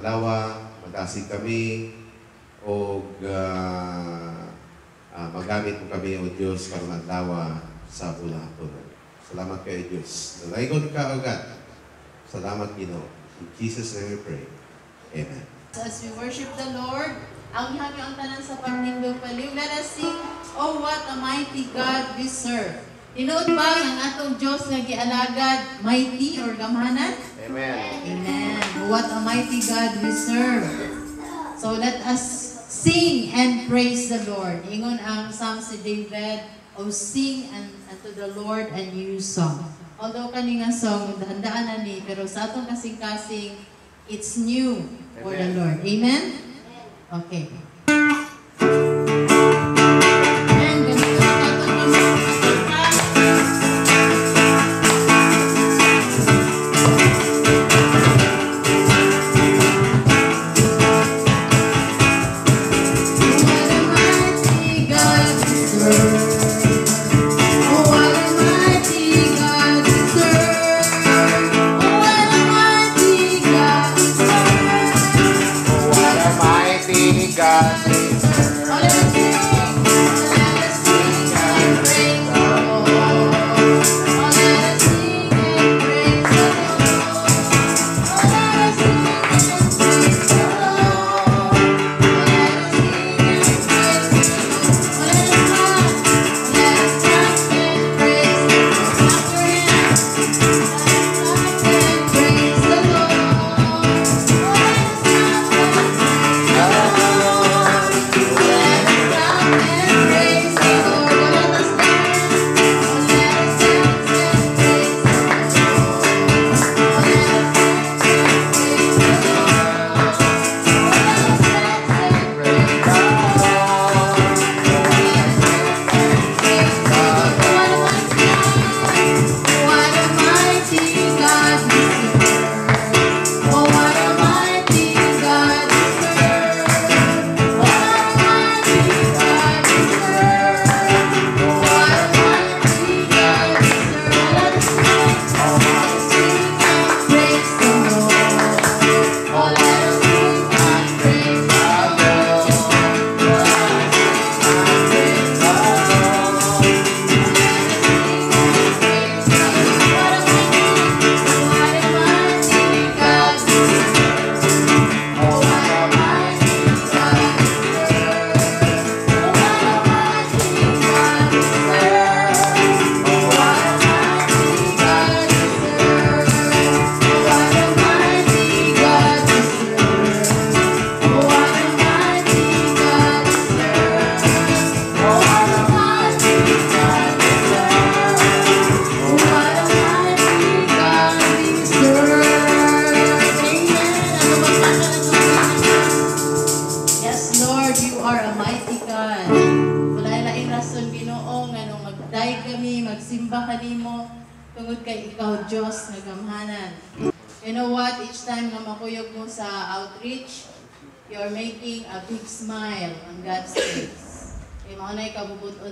adlaw, madasig kami, o magamit mo kami o Diyos karong adlaw sa bulahon. Salamat kayo Diyos. Nalaygon ka agad. Salamat Ginoo. In Jesus' name we pray. Amen. As we worship the Lord, ang ihang ang tanan sa pagtindog paliw, let us sing, "Oh, what a mighty God we serve." Tinuod ba ang atong Diyos nga gialagad, mighty or gamhanan? Amen. Amen. What a mighty God we serve. So let us sing and praise the Lord. Ingon ang Psalm si David, "Oh, sing unto the Lord a new song." Although kaninga song, dahan-daan na ni, pero sa atong kasing-kasing, it's new for the Lord. Amen? Okay.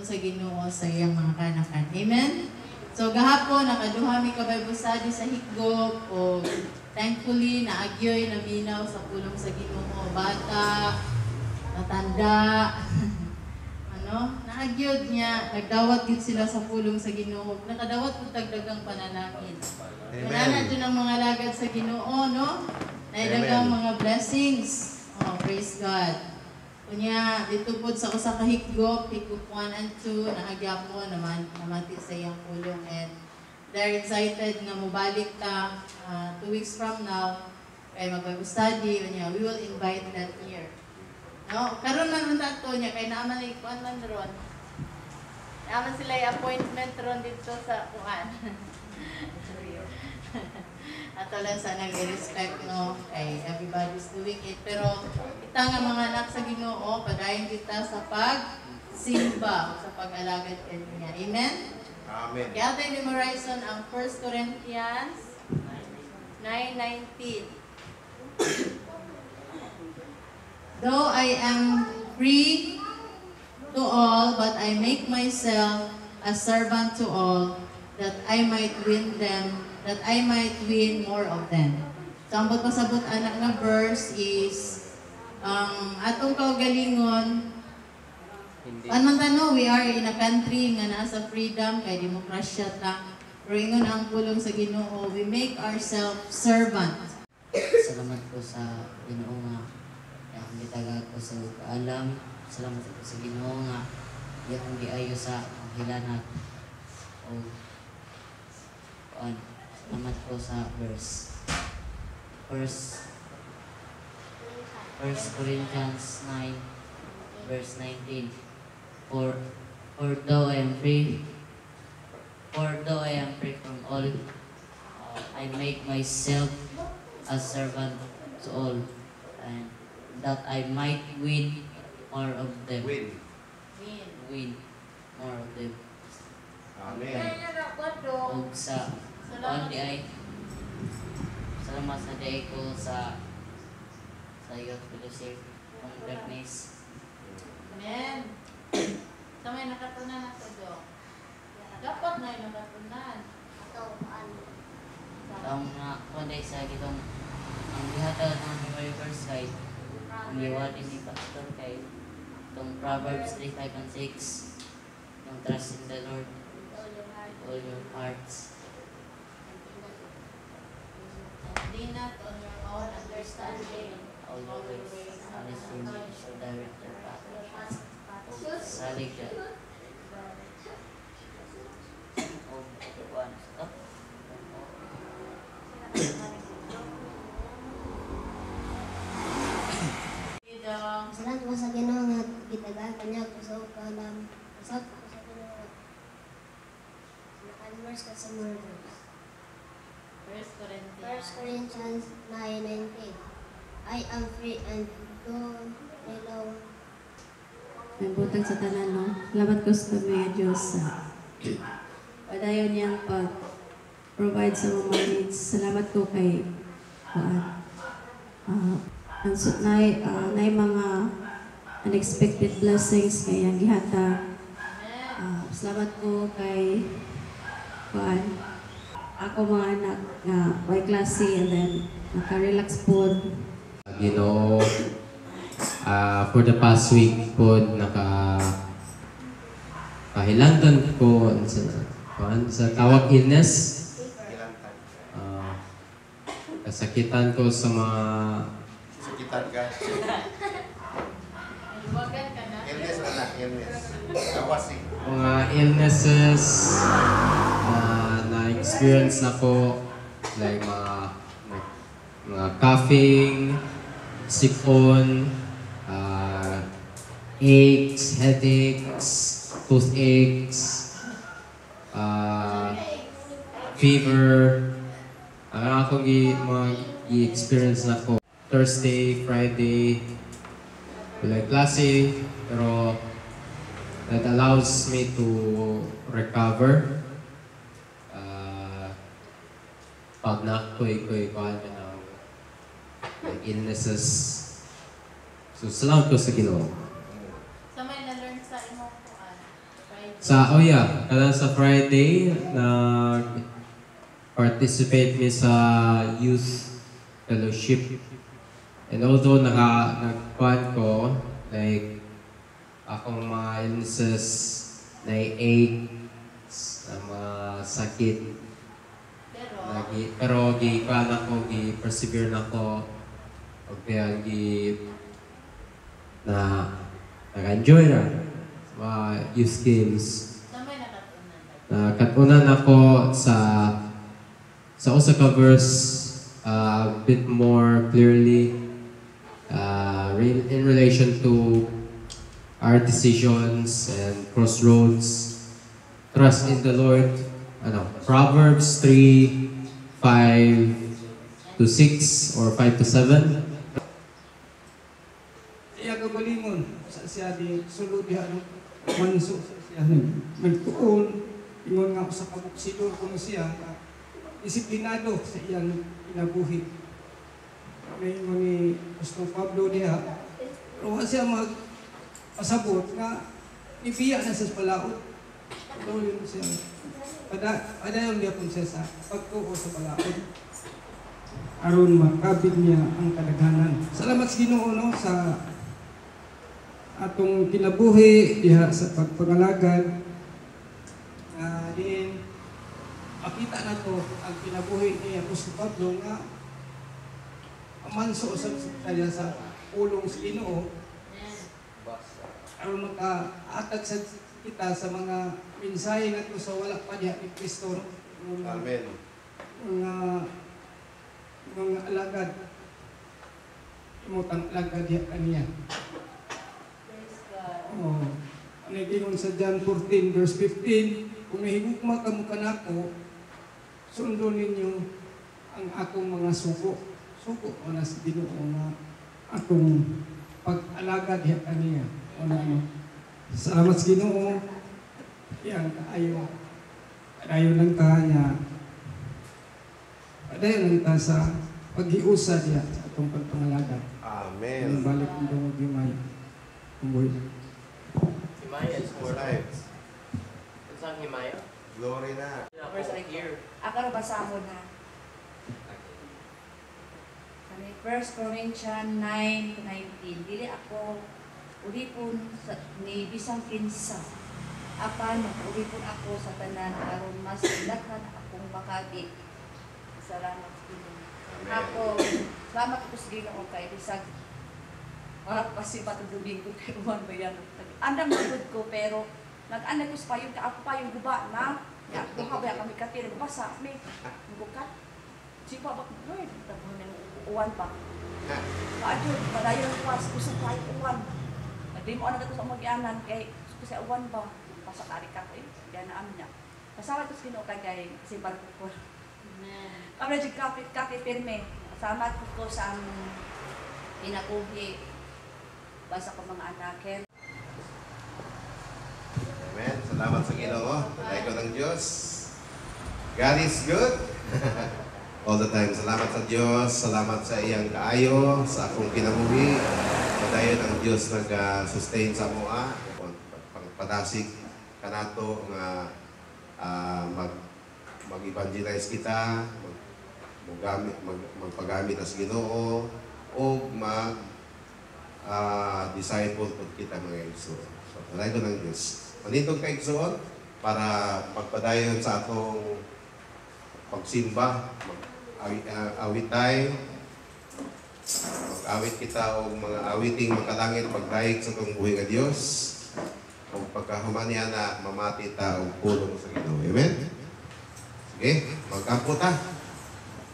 Sa Ginoo sa iyang mga kanakan. Amen? So gahapon, nakaduha mi kabay busadi sa higop o thankfully naagyoy naminaw sa pulong sa Ginoo. Bata, matanda, naagyod niya, nagdawat gid sila sa pulong sa Ginoo. Nakadawat pud tagdagang panalangin. Manana dyan ang mga lagad sa Ginoo, no? Naidagang mga blessings. Oh, praise God. Kunya, dito po sa usa ka higop, higop 1 and 2, naagyapo naman, namati sa iyang pulong. And they're excited nga mubalik ta 2 weeks from now, kay mag-study, we will invite that year. No? Karon man man to niya, kay naaman na ikuan man ron. Naaman sila yung appointment ron dito sa kuan. Ato lang sa nag-respect, no? Kay everybody's doing it. Pero kita nga mga anak sa Ginoo, padayon kita sa pag-simba, sa pag-alagad kaniya. Amen? Amen. Kaya tayo memorize ang 1 Corinthians 9:19. Though I am free to all, but I make myself a servant to all, that I might win them, that I might win more of them. So ang pasabot anak nga verse is ang atong kaugalingon. Anong we are in a country nga nasa freedom kay demokrasya ta. Pero ingon ang pulong sa Ginoo, we make ourselves servant. Salamat po sa Ginoo nga akong gitagag ko sa kaalam. Salamat po sa Ginoo nga akong giayo sa hilanat. O salamat po sa verse. First Corinthians 9 verse 19. For though I am free from all, I make myself a servant to all, and that I might win more of them. Win more of them. Amen. Og sa only ay salamat sa day ko sa youth fellowship ng darkness. Amen. Sa may nakatunan na to, Dok. Dapat na yung nakatunan. Ang kundi sa gitong ang gihatag ng Memory Verse kay ang giwali ni Pastor kay itong Proverbs 3:5 and 6 yung trust in the Lord all your hearts. Lean not on your own understanding. Always honestly should direct your path. Salig ka. Stop. Salamat po sa Ginoo nga gitagaan kanya ko sa ukalam. Salamat po sa Ginoo. Naka-verse ka sa murders. 1 Corinthians 9:19. I am free and do hello. Nagbutang sa tanan, no? Salamat ko sa mga Diyos sa padayon niyang provide sa mga needs. Salamat ko kay nay mga unexpected blessings kay ang gihata. Salamat ko kay ako mga anak nga may klase and then naka-relax po. Ginoo, for the past week po kahilantan ko sa tawag illness. Kasakitan ko sa mga Sakitan ka. Luwagan ka na. Illness anak, illness. Kawasi. mga illnesses na experience na ko, like mga coughing, sipon, aches, headaches, toothaches, fever. Ang akong i-experience na ko Thursday, Friday, wala klase, pero that allows me to recover. Pag nakoy kuhan ng like illnesses. So salamat ko sa Ginoo. Sa may na-learn sa imong kuan. Kada sa Friday participate mi sa youth fellowship. And although nagkuhan ko, like akong mga illnesses, na aches, na mga sakit, pero gikuhan ako, gi-persevere na ako, o kaya nag-enjoy na sa mga youth games. Sa may nakatunan. Nakatunan ako sa usa ka verse a bit more clearly in relation to our decisions and crossroads. Trust in the Lord. Proverbs 3:5-6 or 5-7. Iya kagalingon sa siya di sulod diha manso sa siya nagtuon ingon nga sa kabuksidor kuno siya disiplinado sa iyang kinabuhi. Ngayon ni Apostol Pablo diha pero siya pasabot nga ibiya na sa palaot. Tuloy siya. Padayon niya po siya sa pagtuo sa palaot. aron makabit niya ang kadaghanan. Salamat sa Ginoo no sa atong kinabuhi diha sa pagpangalagad. Din makita nato ang kinabuhi ni Apostol Pablo nga amanso sa kanya sa pulong sa Ginoo aron makaatag sa kita sa mga mensahe nato sa wala pa diha ni Kristo. Amen. Mga alagad imutang alagad diha kaniya. Oh, ano gingon sa John 14 verse 15, kung nahigugma kamo kanako, sundon ninyo ang akong mga suko. Suko o na sa Ginoo nga akong pag-alagad diha kaniya. Ano? Salamat sa Ginoo. Yan kaayo. Kaayo lang ta niya. Kaayo lang ta sa paghiusa diha sa atong pagpangalagad. Amen. Balik ang dungog gimay. Kumboy. Himaya is For life. It's on Himaya. Glory na. Where's I here? Ako na basahon na. Kani 1 Corinthians 9:19. Dili ako ulipon sa ni bisang kinsa. Apan ulipon ako sa tanan aron mas ilakhan akong makati. Salamat sa Ginoo. Ako, salamat ko sa Ginoo kay bisag para kasi patudugin ko kay Juan Bayan. Andam magud ko pero nag-anay ko sa payong ako pa yung guba na ya duha kami katir basa mi bukat. Sipa ba Lord tabon ng uwan pa. Paadyo padayon ko sa kusang payo uwan. Di mo ana ko sa mag-ianan kay sa uwan ba pasa kari ka ko yan na amin niya. Pasawat ko sa Ginoo kay simpan ko. Amen. Kamra jud kapit pirme. Salamat ko sa pinakuhi basa ko mga anak. Amen. Salamat sa Ginoo. Palay ko ng Diyos. God is good. All the time. Salamat sa Diyos. Salamat sa iyang kaayo, sa akong kinabuhi. Padayon ang Diyos nag-sustain sa mua. Pagpadasig kanato nga mag-evangelize kita, magpagamit as Ginoo, o disciple po kita mga igsoon. So, palay ko ng Diyos. Manitong kaigsoon para magpadayon sa atong pagsimba, awit tayo, mag-awit kita o mga awiting makalangit, pagdahig sa itong buhay nga Diyos, o pagkahumanihan na mamati ta o pulong sa Ginoo. Amen? Sige, magkampo ta.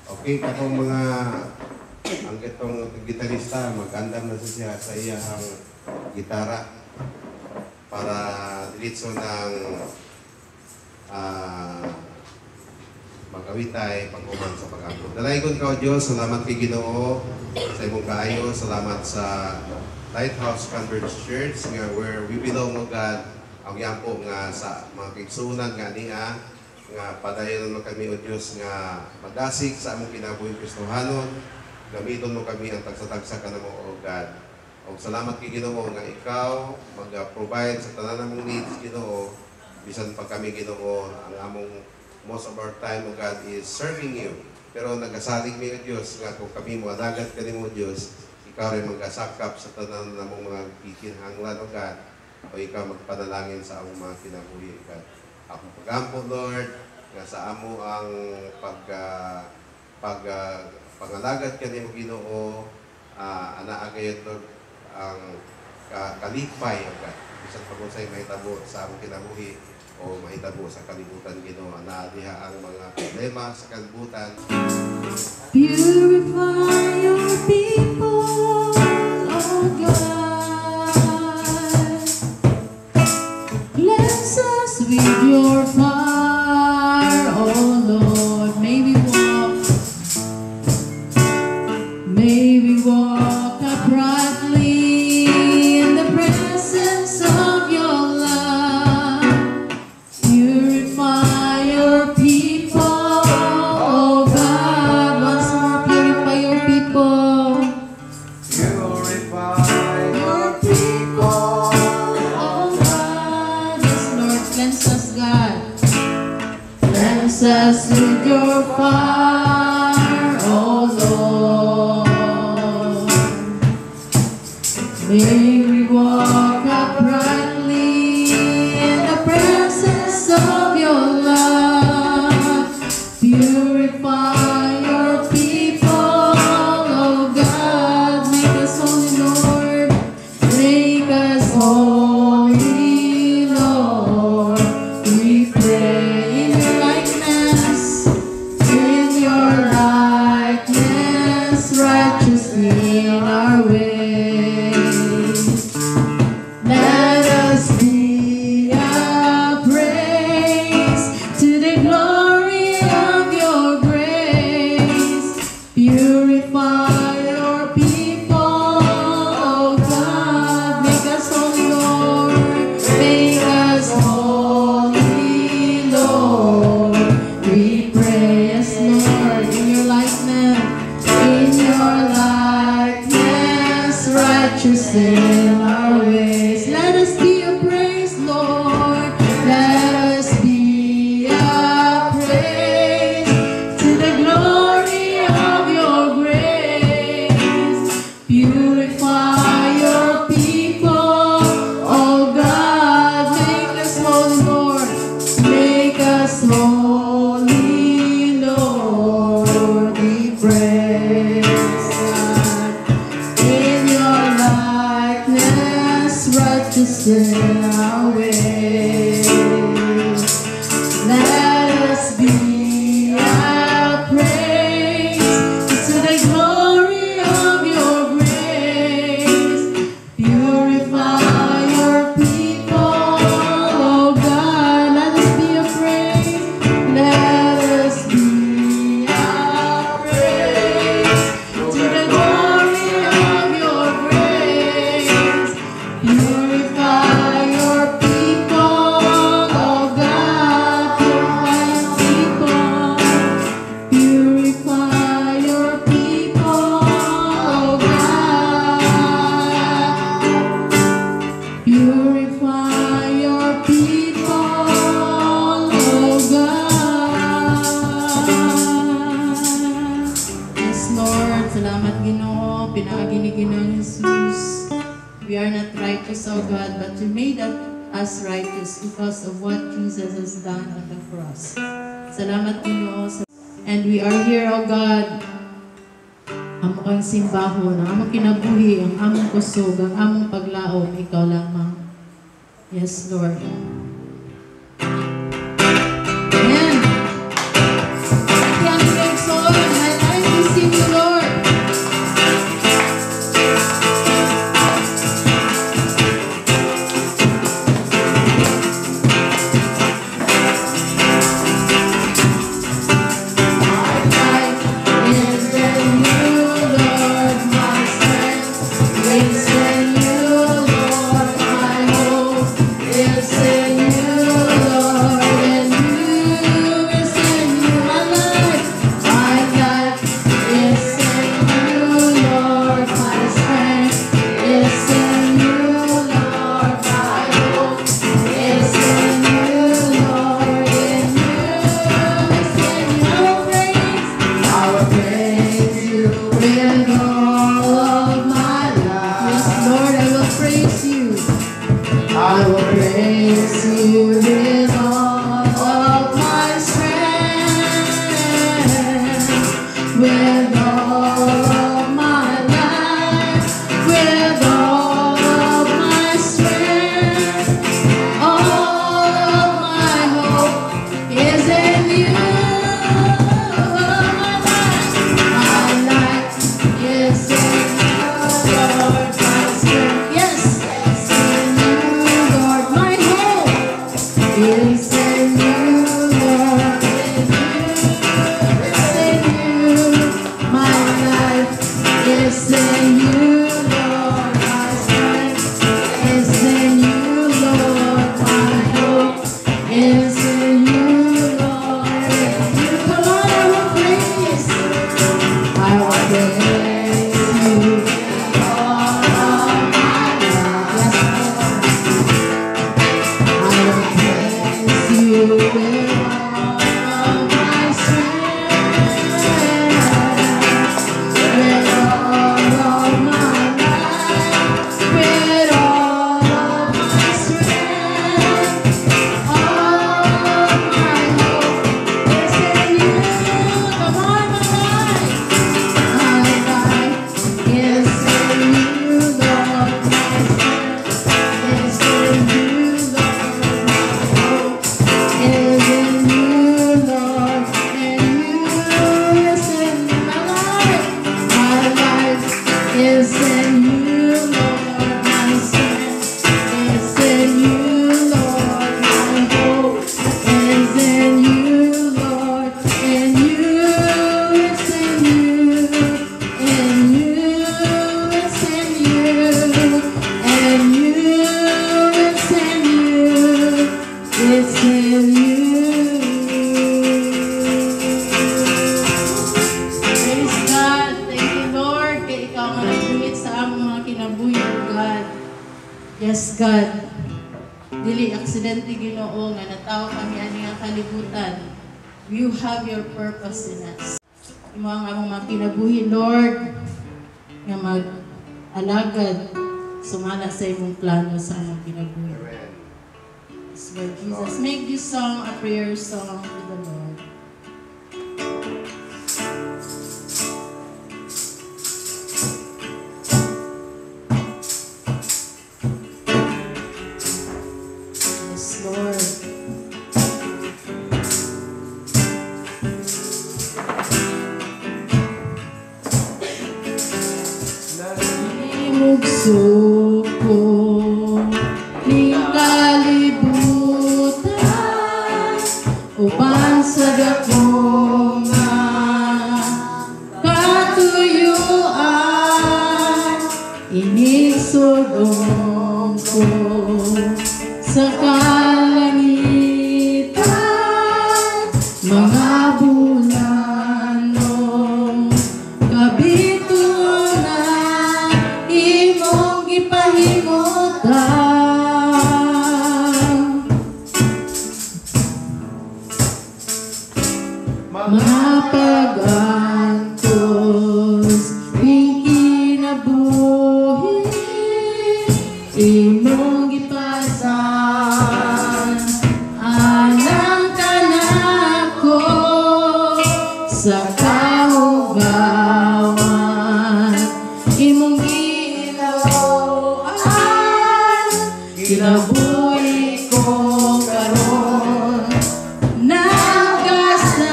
Okay, katong mga ang itong gitarista, mag-andam na siya sa iyang gitara para diritso ng mag-awitay, pag-uman sa pag-ampo. Dalaygon ka o Diyos, salamat kay Ginoo sa imong kaayo, salamat sa Lighthouse Converge Church nga where we belong o God, ang yampo nga sa mga kaigsunan nga niya, nga padayon mo kami o Diyos nga madasig sa among kinabuhi Kristohanon, gamiton mo kami ang tagsa-tagsa ka na mo o God. O salamat kay Ginoo nga ikaw mag-provide sa tanan namong needs Ginoo, bisan pa kami Ginoo ang among most of our time o God is serving you. Pero nagasalig mi o Diyos nga kung kami mo adagat ka mo Diyos, ikaw rin mag-asakap sa tanan namong mga kikinhanglan o God, o ikaw magpanalangin sa among mga kinabuhi God. Akong pagampo Lord, nga sa amo ang pangalagad ka ni mo Ginoo, anaa kayo Lord ang kalipay o God. Bisan pa kung sa'yo mahitabo sa among kinabuhi o mahitabo sa kalibutan Ginoo, anaa diha ang mga problema sa kalibutan. Purify your people, oh God. Bless us with your fire, oh Lord. May we walk uprightly in the presence of your love. Purify your people, oh God. Once more, purify your people. May we walk uprightly in the presence of your love. Purify your people, oh God. Make us holy, Lord. Make us holy, Lord. We pray in your likeness, in your likeness, righteous in our ways. Let us be a praise to the glory of your grace. Purify your people, oh God. Make us holy, Lord. Make us holy, Lord. We pray, yes, Lord, in your likeness, in your likeness, righteous in our ways. Let us be a praise, Lord. Let us be a praise to the glory of your grace. Purify your people, oh God. Make us holy, Lord. Make us holy, Lord. We praise God. In your likeness, righteous in our ways. Let us be a praise to the glory of your grace. Purify your people, oh God. Let us be a praise. Let us be a praise to the glory of your grace. Purify your people, oh God. Purify your people. Purify your people, oh God. Purify your people, oh God. Yes, Lord. Salamat, Ginoo. Pinaagi ni Ginoong Jesus. We are not righteous, oh God, but you made us righteous because of what Jesus has done on the cross. Salamat, Ginoo. And we are here, oh God. Amo kang simbahon, ang among kinabuhi, ang among kusog, ang among paglaom, ikaw lamang. Yes, Lord. Amen. Can we exalt my life to sing you, Lord? I will praise you with all of my strength, with all of my life, with all of my strength. All of my hope is in you. My life is in you, Lord, my strength. Yes, it's in you, Lord, my hope is in you, Lord, it's in you. My life is in you, Lord, my in you, Lord, my strength is in you, Lord, my hope is in you, Lord, in you, it's in you, in you, it's in you, and you, it's in you, it's in you. Praise God. Thank you, Lord. Kaya ikaw nga nagbuhit sa among mga kinabuhi, God. Yes, God. Dili aksidente Ginoo nga natawo kami ani nga kalibutan. You have your purpose in us. Imo ang among mga kinabuhi, Lord, nga mag-alagad sumala sa imong plano sa among kinabuhi. Yes, Lord Jesus. Make this song a prayer song to the Lord. Yes, Lord. Imugso ko ning kalibutan uban sa dako nga katuyuan inisugong ko sa kalangitan mga bulanong kabitunan imong gipahimutan mga pag-antos ing kinabuhi imong gipasan anang kanako sa kaugawan imong gilawan kinabuhi ko karon nagasan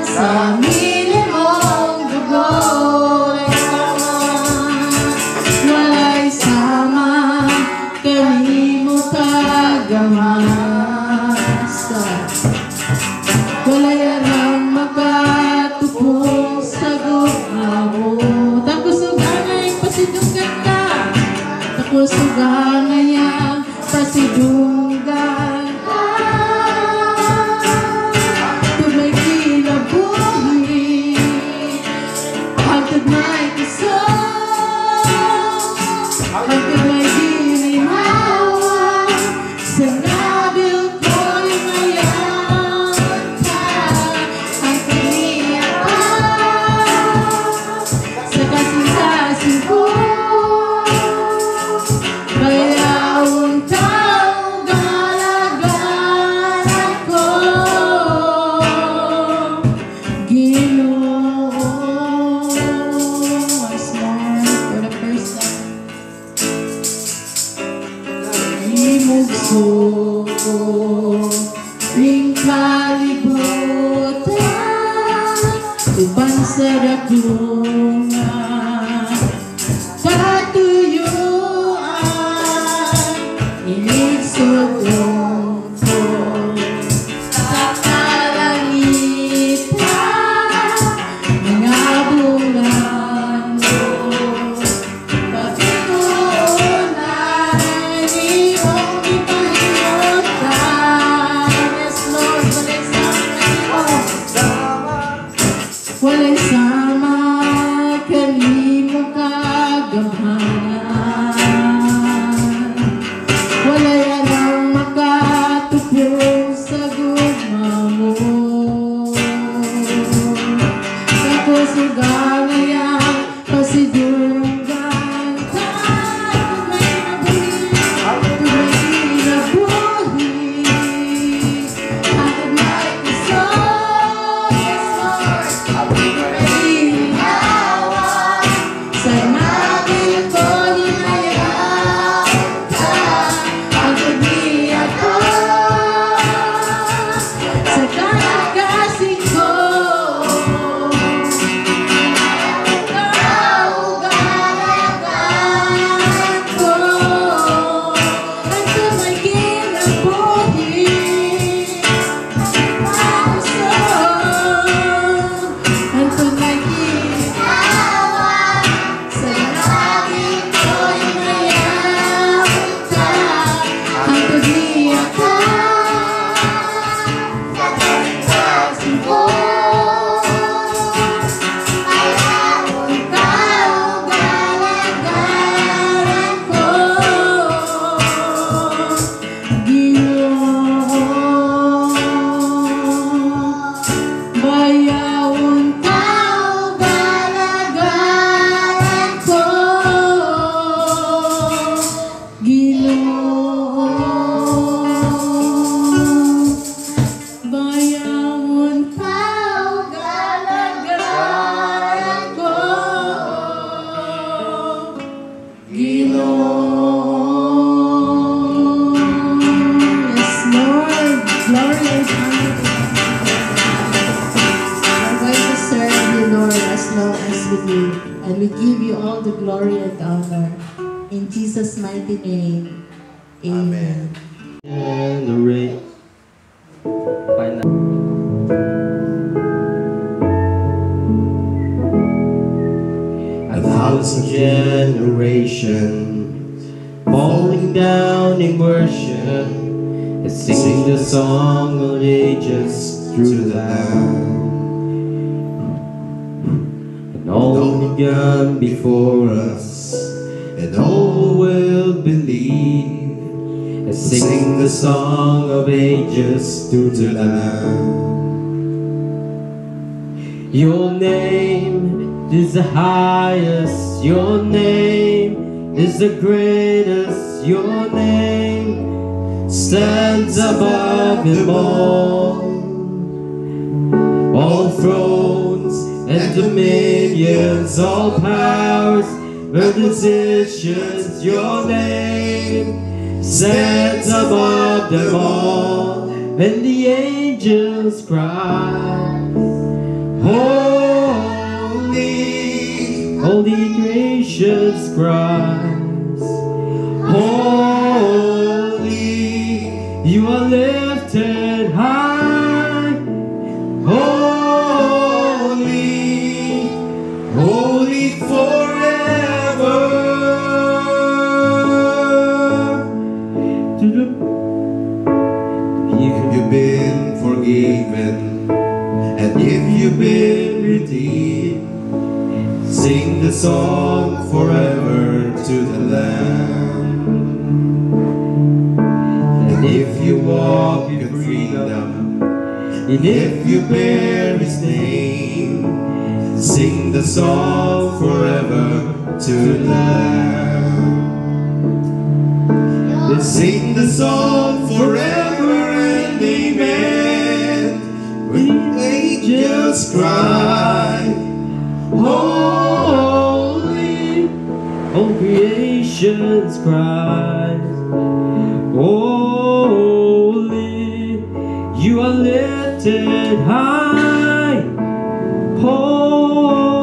sa minimong dugo walay sama kanimo kagamasa walay arang makatupong sa gugnaw takusugangay pasidunggan ka takusugangay pasidunggan ka tunay kinabuhi hangtod may kusog hangtod may ginihawa sa nabil ko'y mayan ka hangtod niya pa sa kasing-kasing ko bayawang tao galagaran ko Ginoo once more for the first time imugso ko ring kalibutan uban sa dako nga katuyuan inisugong ko sa kalangitan mga bulan pagtuunan imong gipahimutan yes Lord walay sama honor. In Jesus' mighty name, amen. And the rain. A thousand generations falling down in worship and sing the song of ages through the land. And all begun before us, and all will believe, and sing the song of ages through the land. Your name is the highest, your name is the greatest, your name stands above them all thrones and dominions, all powers and positions, your name stands above them all, and the angels cry, holy, holy gracious Christ, holy, you are lifted high, holy, holy forever. If you've been forgiven, and if you've been redeemed, sing the song forever to the Lamb. And if you walk in freedom, and if you bear His name, sing the song forever to the Lamb. Then sing the song forever and amen. When angels cry, holy, all creations cries, holy, you are lifted high, holy,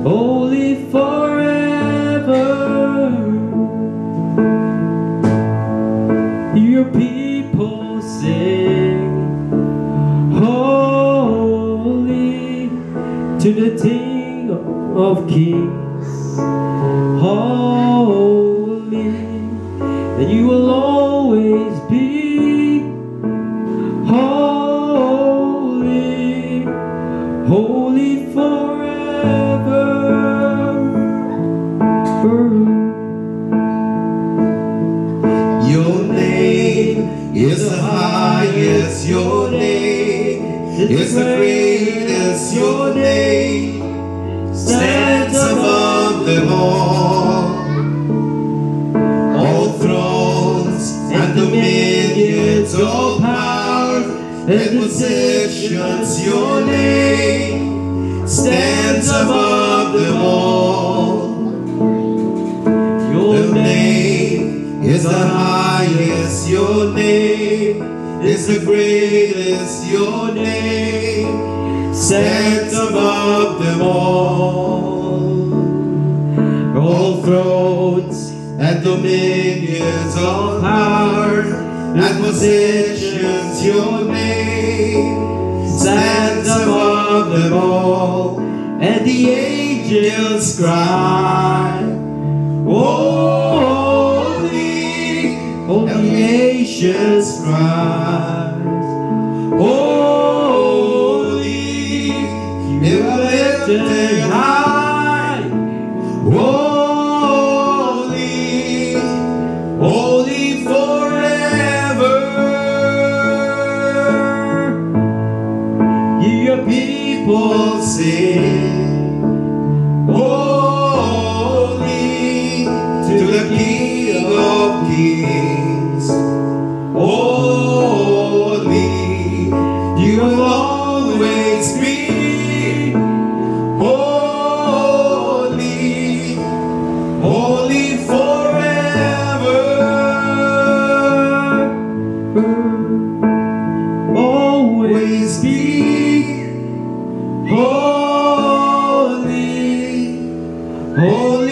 holy forever. Your people sing, holy, to the King of Kings, holy, and you will always be holy, holy forever. Your name is the highest, your name is the greatest, your name stands above them all thrones and dominions, all powers and possessions, your name stands above them all. Your name is the highest, your name is the greatest, your name stands above them all thrones and dominions, all powers and possessions, your name stands above them all, and the angels cry, holy, all creations cries, holy, you are lifted high, holy, holy forever. Your people sing, holy, to the King of Kings, holy. Holy